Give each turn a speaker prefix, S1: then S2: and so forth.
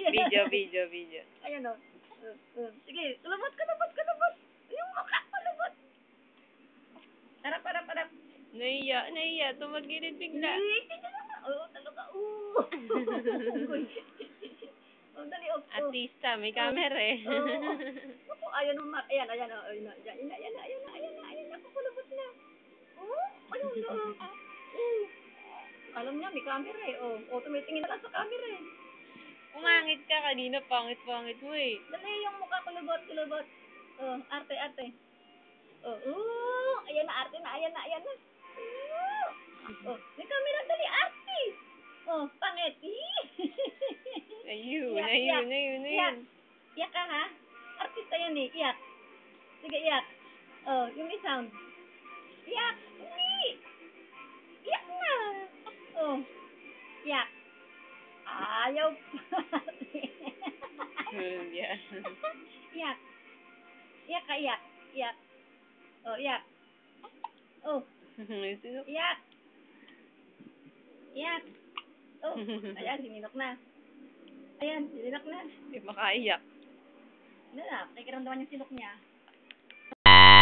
S1: Video.
S2: Ayan o. Sige, kulubot. Yung mukha, kulubot. Harap.
S1: Naiya. Tumagilid bigla.
S2: Oo, talaga. Dali,
S1: Artista, may camera eh.
S2: Naku, ayan na. Ayan na. Kulubot na. Ayun na. Alam niya, may camera eh. Tumitingin na lang sa camera eh.
S1: Umangit ka kanina, pangit mo eh.
S2: Dali, yung mukha, kulubot. Arte. Ayan na, arte na. Ayan na. May camera, dali, arte. Pangit.
S1: Ayun.
S2: Iyak ka, ha? Artista yan eh, iyak. Sige, iyak. Yung may sound. Iyak. Hindi. Iyak na. Iyak. Ayaw pa.
S1: Yeah.
S2: Iyak. Iyak ka, iyak. Iyak. Iyak. Iyak. Ayan, sininok na.
S1: Hindi makaiyak.
S2: Kikiramdaman yung sinok niya.